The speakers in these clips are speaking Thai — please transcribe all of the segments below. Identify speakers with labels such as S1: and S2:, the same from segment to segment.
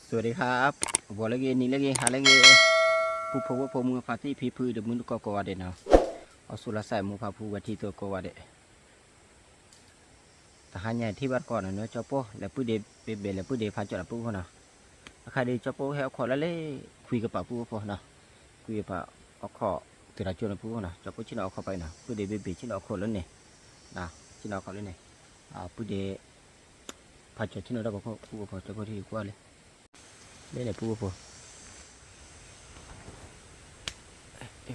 S1: สวัสดีครับบัวเล็กนี่เล็กหาเล็กผู้พบว่าผมมือพาที่พีพือเดมือก็กวาเดนาะเอาสุรสายมือพาผู้วัที่ตัวกวาเดทหารใหญ่ที่บ้านก่อนเนาะเจ้าโป้แล้วผู้เดเบแล้วผู้เดพาจอดผู้คนนะใครเดเจ้าโป้ให้เอาขอแล้วเล่คุยกับป่าผู้พอนะคุยกับป่าเอาขอตัวราชวนผู้คนนะเจ้าโป้ชินเอาเข้าไปนะผู้เดเบชินเอาขอแล้วเนี่ยนะชินเอาขอแล้วเนี่ยผู้เดพาจอดชินเอาได้ก็ผู้พอเจ้าโป้ที่กว่าเลยเล่นไหนผู้พอ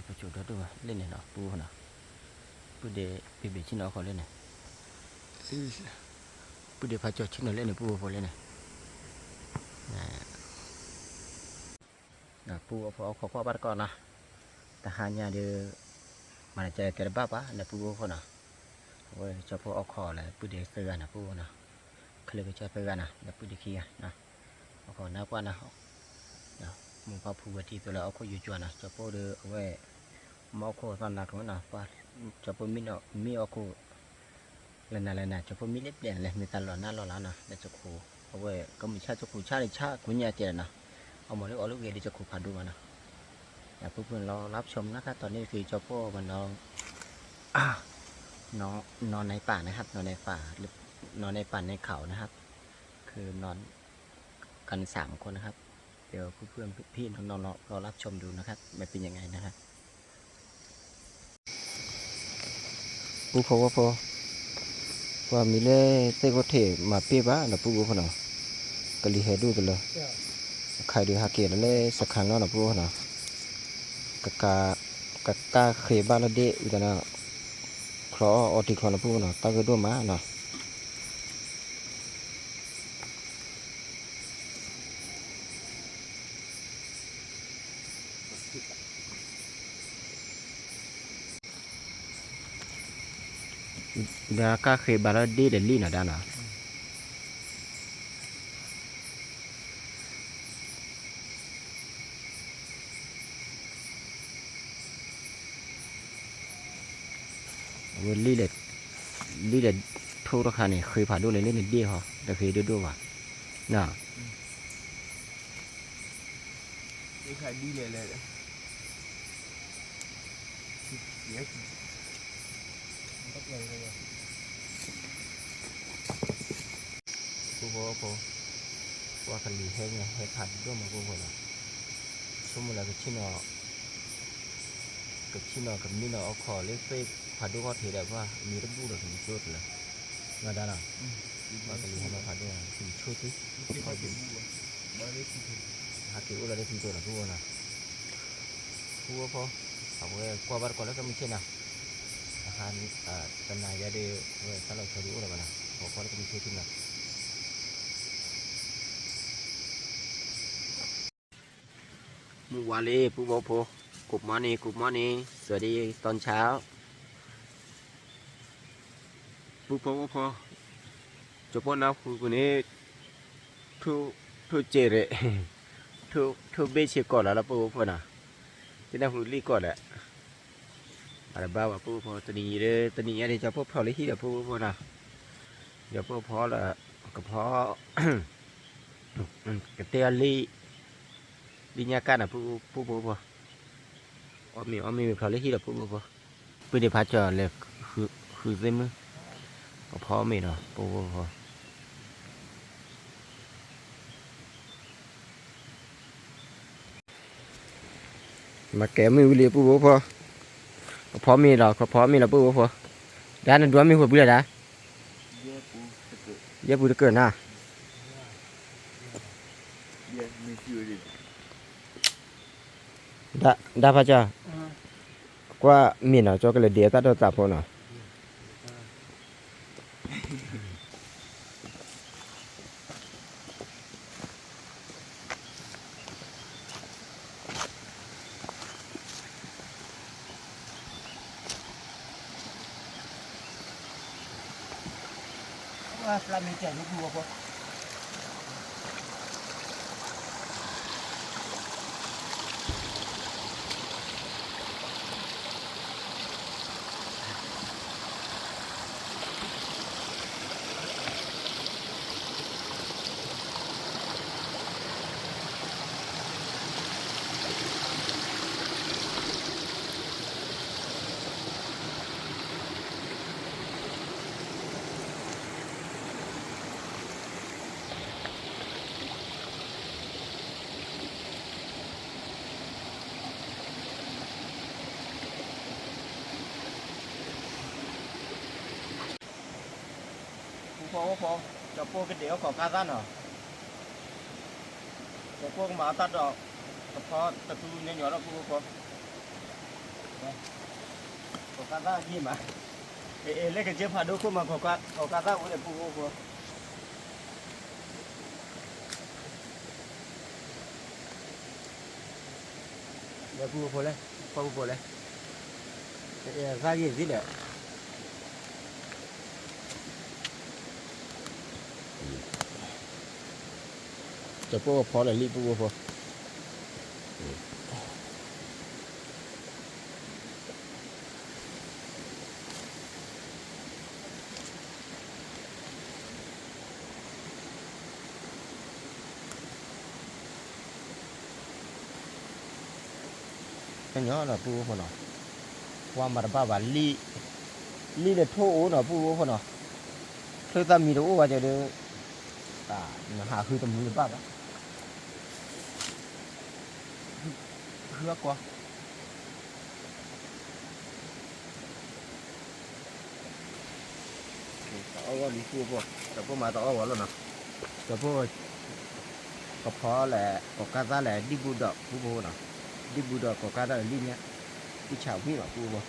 S1: ประจุดด้วยเล่นเนี่ยเนาะปูเนาะปูเดปีเบชินเอาเขาเล่นเนี่ยปูเดพาจอดชินเอาเล่นเนี่ยปูพอเล่นเนี่ยนะปูพอเอาข้อบัดก่อนนะแต่หายาเดือมันจะเกิดบ้าปะเนี่ยปูพอเนาะโอ้ยจะพอเอาคอเลยปูเดเสือนะปูเนาะเขาเลยก็จะเสือนะเนี่ยปูเดขี้นะเอาคอหน้ากว่านะมึงพาปูที่ตัวเราเอาข้ออยู่จวนนะจะพอเดือเอาไว้มาโคตอนนักมันนะป้าจะพอมีเนาะมีโคเลยนะจะพอมีเล็บเด่นเลยมีตลอดหน้าร้อนนะเดี๋ยวจะคูเอาไว้ก็มีชาจะคูชาในชาคุณยาเจริญนะเอาหมดเลยเอาลูกเกดจะคูพัดดูมันนะอย่าเพื่อนเรารับชมนะครับตอนนี้คือเจ้าพ่อมันนอนในป่านะครับนอนในป่าหรือนอนในป่าในเขานะครับคือนอนกัน3 คนนะครับเดี๋ยวเพื่อนพี่น้องๆรอรับชมดูนะครับมันเป็นยังไงนะครับปูพอว่ามีเล่เตก็เทมาเปียบ้านะปูพอเนาะก็ลีเฮดูตัวเลยใครดูฮาเกะแล้วเล่สักครั้งแล้วนะปูพอเนาะกะเคบ้าละเดอุตนะคลออติคลอนะปูเนาะตาก็ดูมาเนาะดากะเคบ้าละเดเดลี่นะด้านะวันลี่เด็ดทุกราคาเนี่ยเคยผ่านดูเลยเล่นเดียวเหรอแต่เคยดูว่ะน่ะ
S2: นี่ขายดีเลยเสียก็เลย
S1: ปูพอว่าคันดีให้ไงให้ผ่านด้วยมาปูพอเนาะสมมติเราชิ้นกับนี่เนาะเอาคอเล็กไปผ่านด้วยก็ถือได้ว่ามีระบุเราถึงจุดเลยมาได้หรอว่าคันดีให้มาผ่านด้วยถึงชุดที่เขาดึงหาถือว่าเราได้ถึงจุดแล้วปูนะปูพอเอาไว้กว่าบัดก่อนแล้วก็ไม่ใช่นะอาหารตนายจะได้ไว้ถ้าเราใช้ดูอะไรบ้างนะพอแล้วก็ไม่ใช่ที่นั่นมุวาลีปูบอโพกุบมานี่สวัสดีตอนเช้าปูพอจบแล้วคุณนี้ทุเจเรทุเบชิก่อนแล้วปูพอนะที่นั่งคุยก่อนแหละอะไรบ้างปูพอตอนนี้อะไรจะพบพอเลยที่เดี๋ยวปูพอนะเดี๋ยวพอละก็พอกระเตียลีญาการอ่ะปูพอมีพอเลยที่เดี๋ยวปูพอปืนเดือดพัดจอเลยคือเต็มมือก็พอมีเนาะปูพอมาแกมือวิลีปูพอมีหรอพอมีหรอปูพอด้านนั้นด้วยมีหัวเบื่อด้าเยอะปูจะเกินนะได้พระเจ้ากว่ามีเนาะจอก็เลยเดียวตัดตัวจับพอเนาะ
S2: ว่าปลาเมจิลูกบัวปะ
S1: พอจะโปก็เดี๋ยวขอกาซ่าเนาะจะโปก็มาตัดดอกก็พอตะตูเนี่ยหยอแล้วปูพอขอกาซ่ายี่มาเล็กกับเจี๊ยบพาดูขึ้นมาขอกาซ่าอุ้ยปูพอเดี๋ยวปูพอเลยพอปูพอเลยซายี่สิเลยจะปูพอเลยรีบปูพอcái nhỏ là pu phun nó qua mà ba bà li để thô nó pu phun nó thôi ta mì đồ vào giờ được nó hạ hư tầm mì ba đó hư quá tao có đi pu phun tao có mà tao có luôn nè tao có phó là có cá ra là đi bu đậu pu nè đi bù đỏ có cá đó là đi nhá đi chảo mi mà bù vào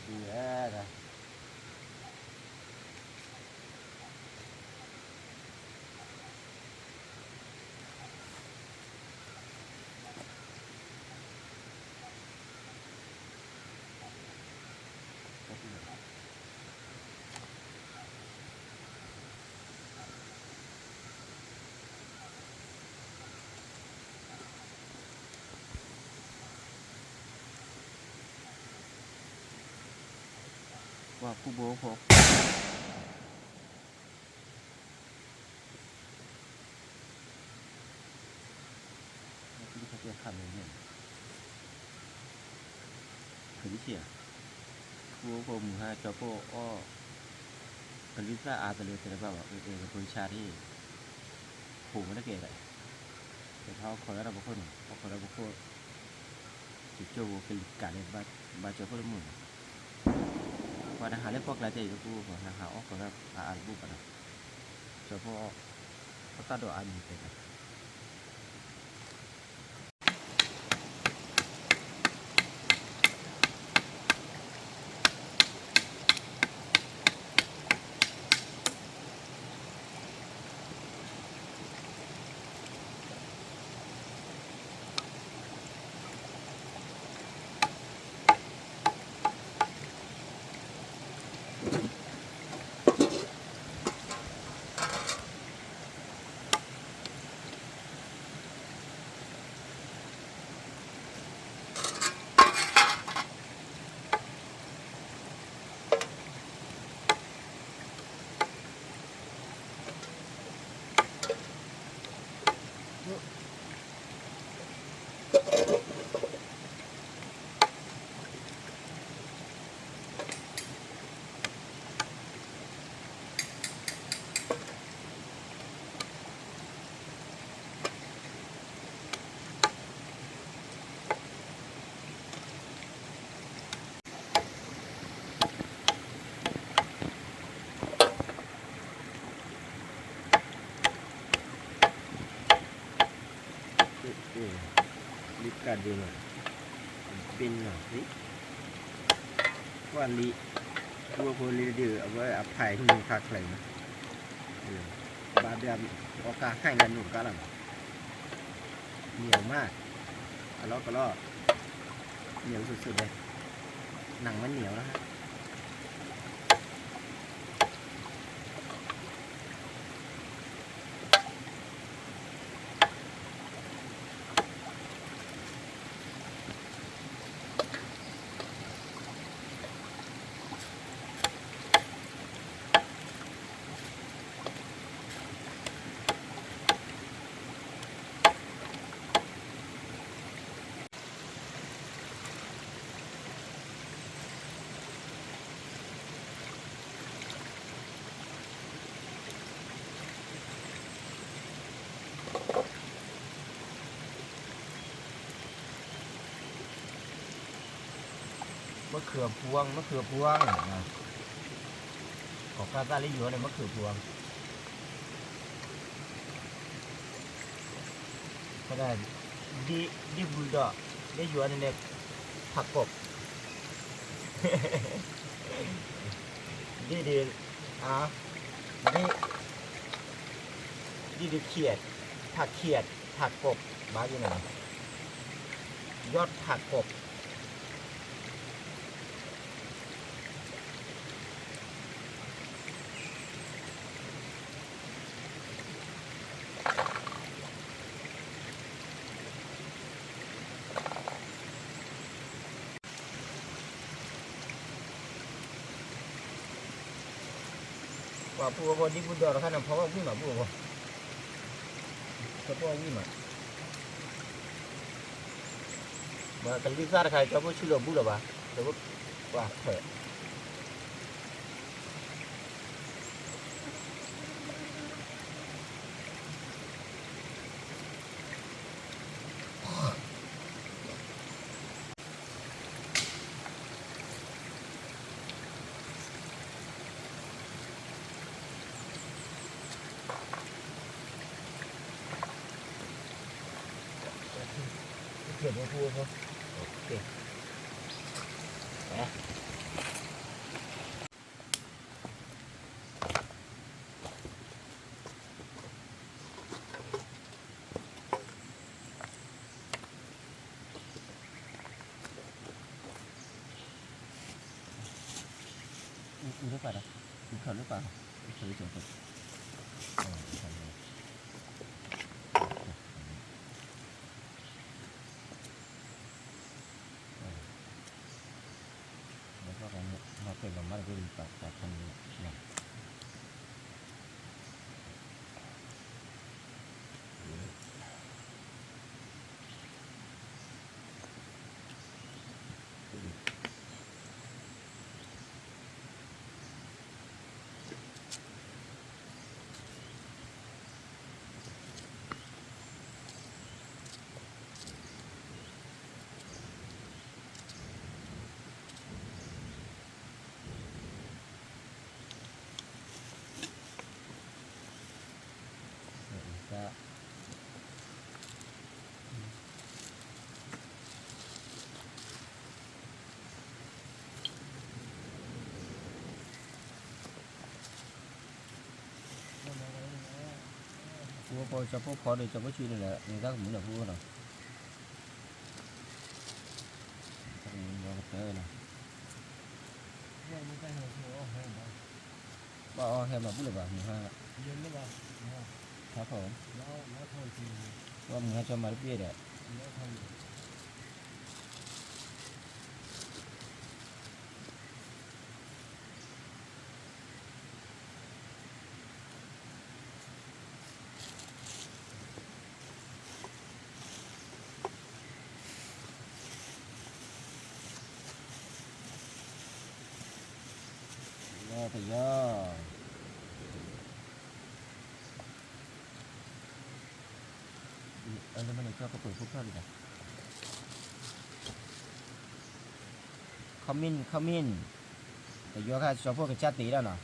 S1: yeah rồiว่าผู้โบพอที่เขาจะทำอย่างนี้คือที่เชียผู้ผมฮะเจ้าพ่ออ้อกลิซ่าอาตะเลยแต่แบบว่าคนชาที่ผูกไม่ได้เกล้แต่เขาคนละบุคคลเขาคนละบุคคลจุดโจเป็นการเล่นบาเจ้าพ่อละมุนว่าหาเล่นพวกลายใจกับกูพอหาออกก็แบบอ่านบุกกันนะเฉพาะเขาตัดดอกอันนี้ไปกันลิกาเดนเป็นหน่อยสิว่าลิตัวโพลีเดือเอาไว้อภัยที่มีค่าแข่งนะบาเดียมโอกาสให้กันหนุนกันหลังเหนียวมากอะล้อก็ล้อเหนียวสุดๆเลยหนังมันเหนียวแล้วฮะ ะเขือพวงนะของกาซาลิอยู่ในมะเขือพวงก็ได้ดีบุลดอกได้อยู่ในผักกบดีอ่ะดีเขียดผักเขียดผักกบบ้าอยู่ไหนยอดผักกบว่าพวกนี้บุญดอกเราขนาดเพราะว่าวิ่งมาพวกพวกวิ่งมามาตอนนี้ซาดใครจะพูดชื่อเราบุญหรือเปล่าจะพูดว่าเถอะเขียนว่าพูดเขาโอเคนะหรือเปล่านะเขาหรือเปล่าเขาหรือเปล่าแล้วก็การมาเป็นลมมันก็ดีต่อทำเนี่ยก็พวกพอจะพอเดี๋ยวจะพอชื่อนี่แหละนี่ก็เหมือนแบบพวกเราต้องมีเราเจอนะว่าอ๋อแฮมมาพูดเลยว่าหมูห้าครับผมว่าหมูห้าจะมาเรียบเด็ดย่อไปย่อแล้วมันจะก็เปิดพวกเขาดีกว่าขมิ้นแต่ย่อค่ะชอบพวกกระชัดตีแล้วเนาะ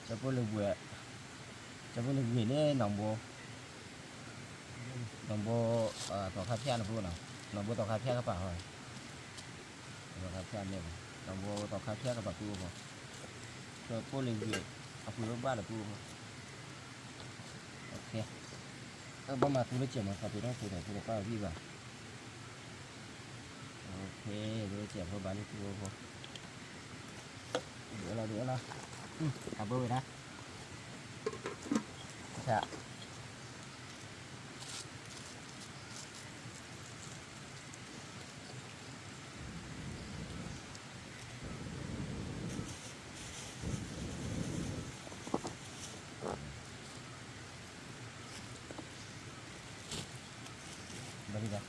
S1: ชอบพวกลูกเบื่อเนี่ยหนองบัวต่อข้าวเพี้ยนพวกเนาะหนองบัวต่อข้าวเพี้ยนก็เปล่าเหรอต่อข้าวเพี้ยนเนี่ยหนองบัวต่อข้าวเพี้ยนก็เปล่าพวกชอบพวกลูกเบื่อเอาพวกบ้านละพวกโอเคบ้านมาตัวเล็กเจี๋ยมาพอตัวนั้นตัวไหนตัวป้าพี่บ่าโอเคตัวเจี๋ยพอบ้านนี้ตัวพอเดี๋ยวเราเอาเบอร์นะใช่ bagi dah.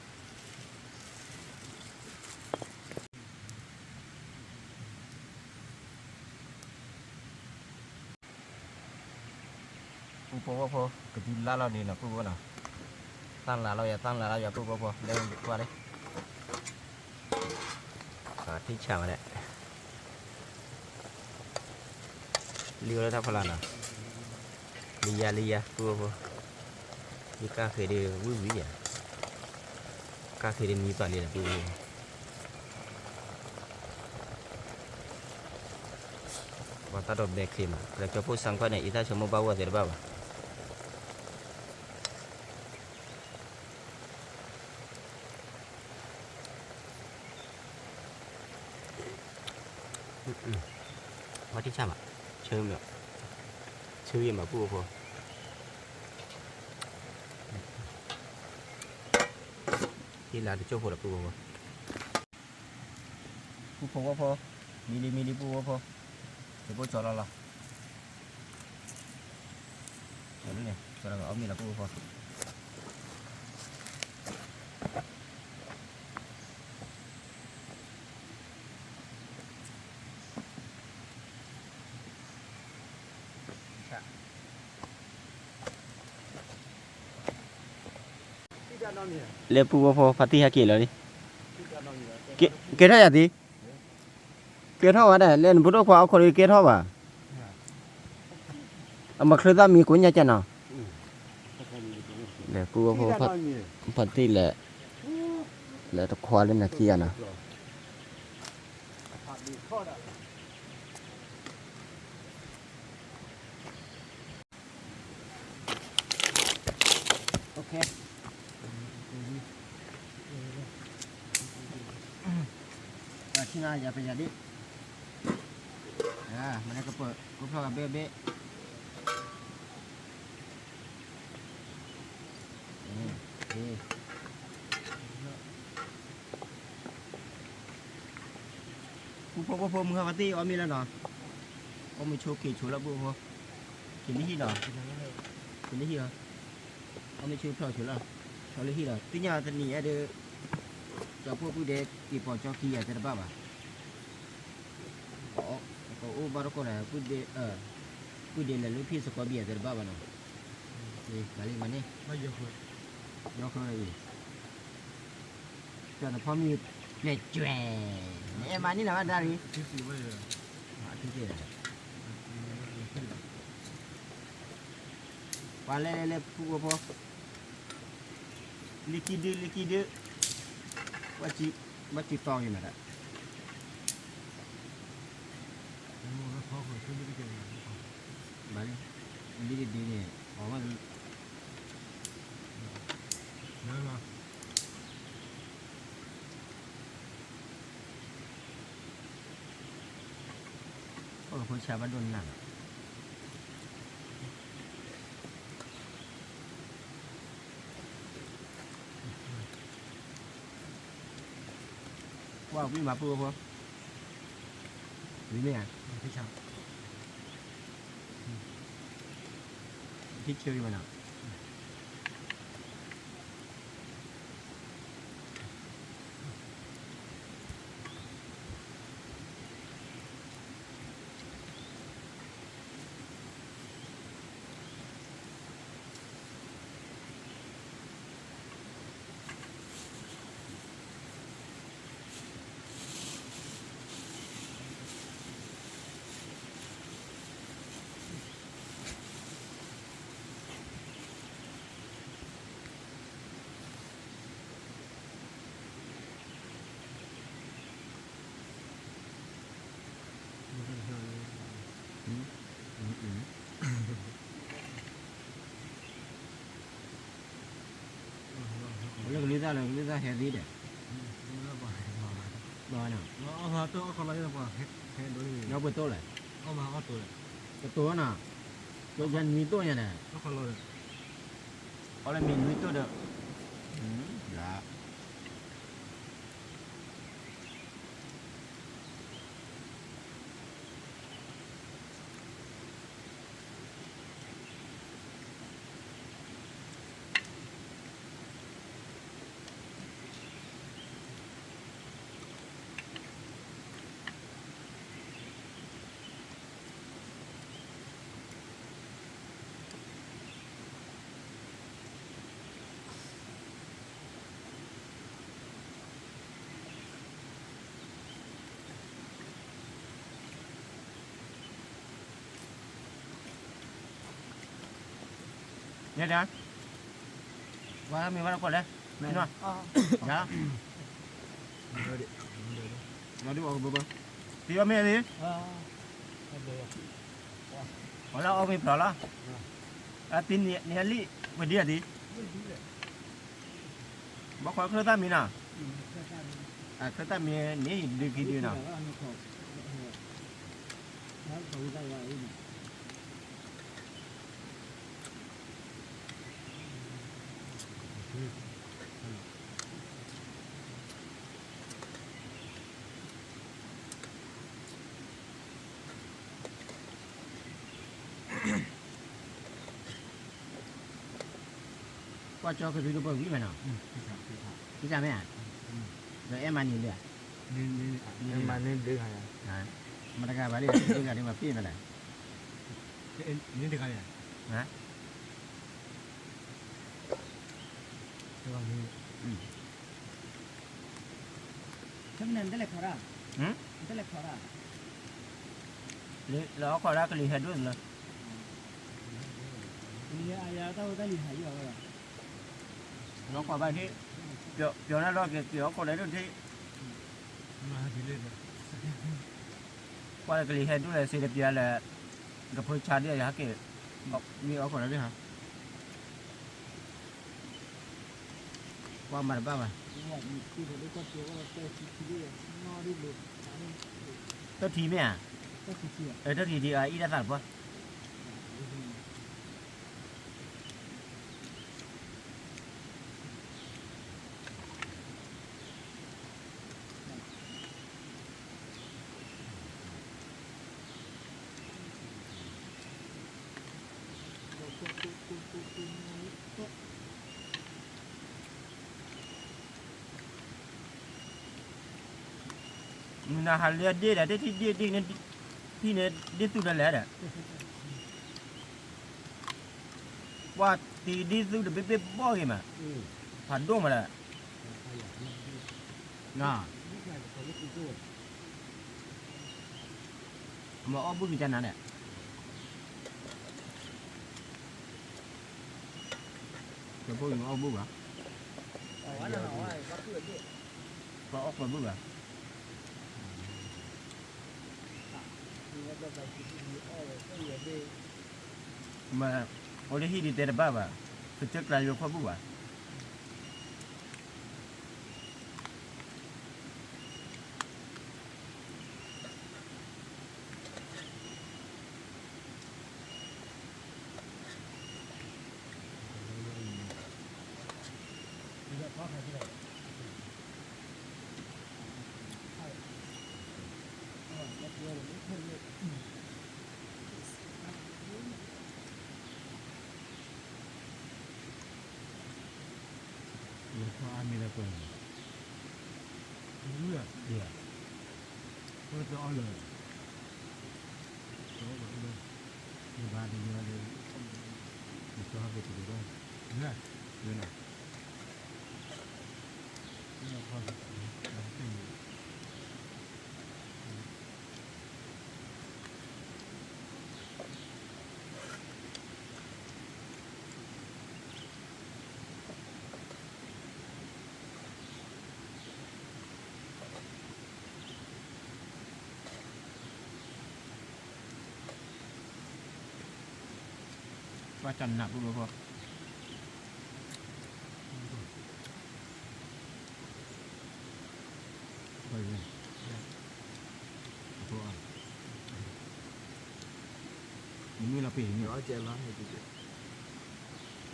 S1: Pupo kedula lo ni nak pupo nak. Tang lah lo ya pupo. Dah buat deh. ที่ฉามาแหละเลี้ยวแล้วทับพลันอ่ะลียาปูปูนี่กาเคยได้วิอ่ะกาเคยได้มีปลาเลยนะปูว่าตัดดอกเด็กขึ้นแล้วจะพูดสังกัดเนี่ยอีท่าชมบ้าว่าเสร็จบ้าว่าที่ฉามาเชื่อมเนี่ยชื่อยังแบบปูปูที่ร้านที่โจ้หัวปูปูปูว่าพอมีดีปูว่าพอเดี๋ยวปูจอดแล้วล่ะเดี๋ยวนี่จอดแล้วเอามีละปูพอเลปูว่าพอพัทยากี่แล้วดิเกท่าอย่างดีเกท่าว่าได้เล่นบุตรขวาเอาคนเกท่าว่าเอามาเคลื่อนมีกุญแจจันเนาะเลปูว่าพอพัทยาแหละแล้วตะควาเล่นนักเกียร์นะโอเคที่น่าจะเป็นอย่างนี้มันก็เปิดก็พอกับเบ๊ะผู้พอมึงครับที่มีแล้วเนาะมีโชว์กี่ชูแล้วผู้พอกินที่เหรอกินที่เหรอมีชูพอชูแล้วชูเลยที่เหรอที่นี่จะหนีเด้อจะพวกผู้เด็กที่พอจอกี้จะได้บ้าบ่โอ้บารอกนะผู้เด็กเลยลูกพี่สกอเบียจะได้บ้าบ่เนาะนี่มาลีมันนี่ไม่ยกเลยจนพอมีเล็ดแจ๋เนี่ยมานี่นะมาได้ดิที่สี่ไม่เลยที่สี่วันเล่ผู้พอลิกิดว่าจีตองอยู่นะมาดิดีเนี่ยออกมาคนชาวบ้านโดนหนักว้าววิ่งมาปูพอวิ่งไหมพี่ชาวที่เชื่อมันอ่ะLiza heavy deh. Mana?
S2: Oh, tu kalau ini apa?
S1: Ya betul lah.
S2: Oh, mah betul.
S1: Betul na. Tu jangan mito nya dah.
S2: Oh, kalau
S1: Oleh minu itu dah. Lah. เนี่ยนะว่ามีว่าก่อนเลยนี่เนาะนะเราดูเอาบ่ตีว่าแม่ดิพอเราเอาไปพอแล้วตีนี่ฮัลลี่วันเดียวดิบอกขอเครื่องตั้มมีน่ะเครื่องตั้มมีนี่ดูกี่ดีน่ะว่าจอคือดูบ่วิ่งไหมเนาะพี่จำไหมอ่ะเดี๋ยวมันนี่เลย
S2: นี่มันนี่เด็กอะไร
S1: มันก็บาลีดูกันนี่มาพี่มาเลย
S2: นี่เด็กอะไร
S1: ฮะ
S2: ตัวนี้
S3: Chấm nên đấy là khóa
S1: Ừ?
S3: Đấy là khóa
S1: Nó khỏi ra cái lì hết luôn rồi.
S3: Thì ai tao ta liền thấy rồi
S1: Nó khỏi bài thế. Kiểu nó lo kiểu có đấy luôn thế.
S2: mà đi lên
S1: Qua cái lì hết luôn là sẽ đẹp là gặp hơi chán đi hả kì. Như nó khỏi đấy đi hả? Qua mặt ba mà.
S3: Thì phải đi qua chỗ là tao chỉ đi nó đi được
S1: Tớ thì mẹ à?
S3: tao chỉ chỉ
S1: Tớ thì ý đã làm quá. Mình là hạt liệt đi là đi nên thì nên đi từ đó lẽ đấy. Qua thì đi từ được biết bao gì mà. Phản đúng mà là. Nà. Mà ở bút chân này. Cái bút nó ở bút à?
S3: Ở nó hỏi có cửa gì
S1: Có ốc vào bút à? Mà ở đây đi tới ba bà thực chất là vô khoa bút à?
S2: Yo có ăn mì là quên đúng rồi
S1: Dạ.
S2: có rõ rồi như ba thì như đây thì cho về từ đó nè như này nó còn đóng tiền
S1: Qua chân nạp luôn không?
S2: vậy này có ăn
S1: Như là phỉ nhỉ?
S2: nó chè lắm này chị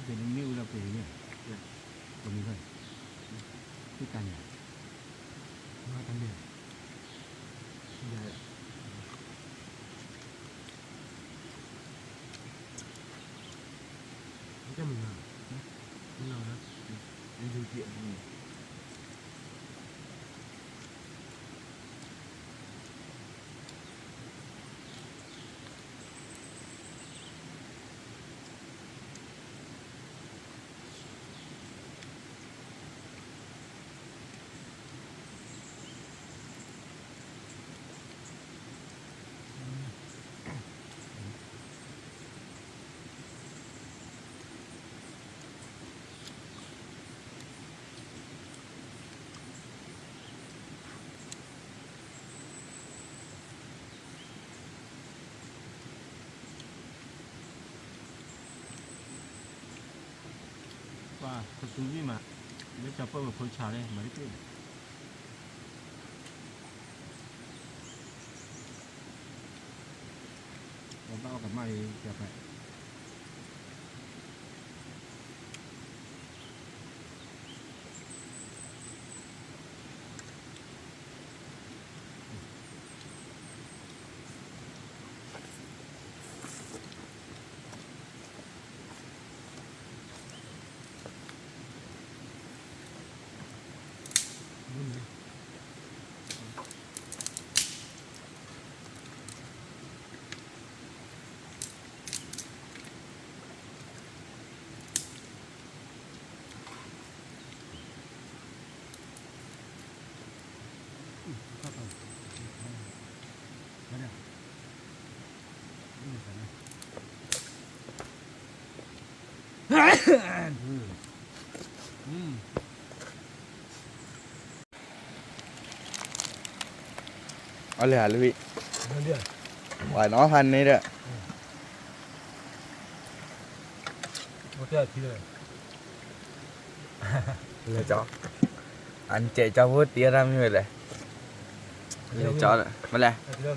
S1: Phỉ như là phỉ nhỉ? Còn mình thôi. Cái cành nhỉ?
S2: nó tăng điểm dạ cái mình nào đó đi du chuyện pa kusumi ma le cha pa ko cha le ma ri peเราต้องเอากับไม้จะไป
S4: เอาเลยหาเลยพี่
S3: นั่นเดียว
S4: หวายน้องพันนี่เด้อ
S3: หมดแล้วทีเลย
S4: เลยจ้ออันเจ๊จ้อพูดเตี้ยรำอยู่เลยเลยจ้อเลยมาเลย
S3: ทีละ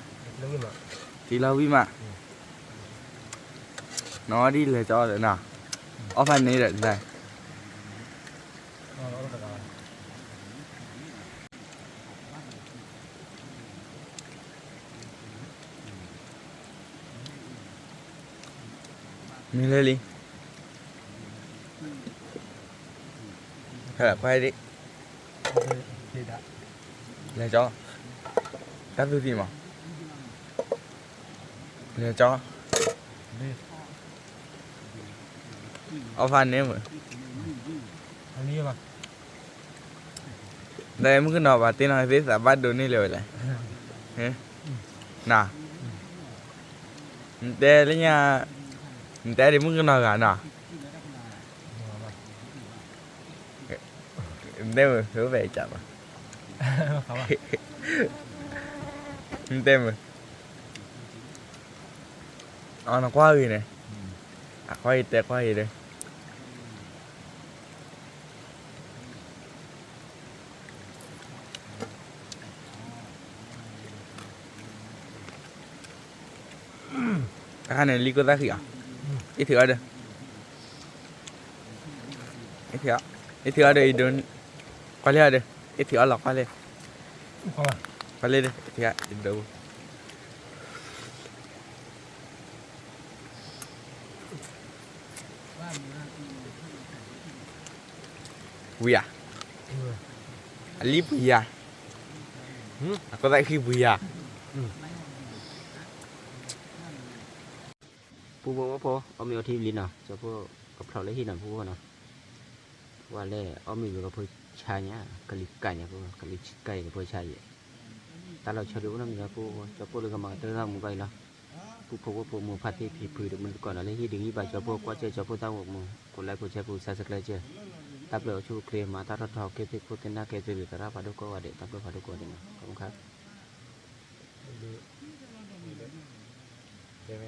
S3: เงินมา
S4: ทีเราวิมาน้อดีเลยจ้อเลยนะเอาพันนี้เด้อได้
S3: เอาตะการ
S4: มีเลยลิขนาดไปดิ
S3: ทีละ
S4: เลยจ้อตัดดูดีมั้งเลยจ้อ
S3: นี่
S4: เอาพันนี้มั้ง
S3: อันนี้มา
S4: ได้มึงขึ้นหน่อว่าตีน้อยสิสาบานดูนี่เลยเลยเฮ้น่ะแต่แล้วเนี่ยแต่เดี๋ยวมึงขึ้นหน่อกันน่ะเดี๋ยวมึงไปจับอ่ะ
S3: เขาว่า
S4: เต็มเลยเอาหนักกว่าอีกเนี่ยกว่าอีกแต่กว่าอีกเลยอันนี้ลิโก้ตาขี้อ่ะอีถือเด้ออีถือเด้ออีโดนกว่าเลยเด้ออีถือหลอกกว่าเลย
S3: เขาว่า
S4: กว่าเลยเด้อถืออีดูวิอ่ะอันนี้บุยอ่ะก็ได้คือบุยอ่ะ
S1: ปูบอกว่าพอเอามีเอาทีมลินอ่ะจะพวกกับเขาเลยที่นั่นพูดนะว่าเล่เอามีกับพวกชายเนี่ยกะลิไก่เนี่ยพวกกะลิไก่กับพวกชายเนี่ยแต่เราชอบดูนั่นนะพวกจะพวกเรื่องมาเรื่องมึงไปละพวกพวกมึงพัดที่ผีผืนมันก่อนอะไรที่ดึงยี่ใบจะพวกว่าจะพวกตั้งมึงคนไรพวกใช้พวกใช้สักไรเจ้าตับเหลวชูเคลมมาตาทอเก็บพวกเต็นหน้าเก็บจะหรือตาราพาดุก็ว่าเด็กตับเหลวพาดุก็เด็กนะขอบคุณครับ
S3: เดี๋ยว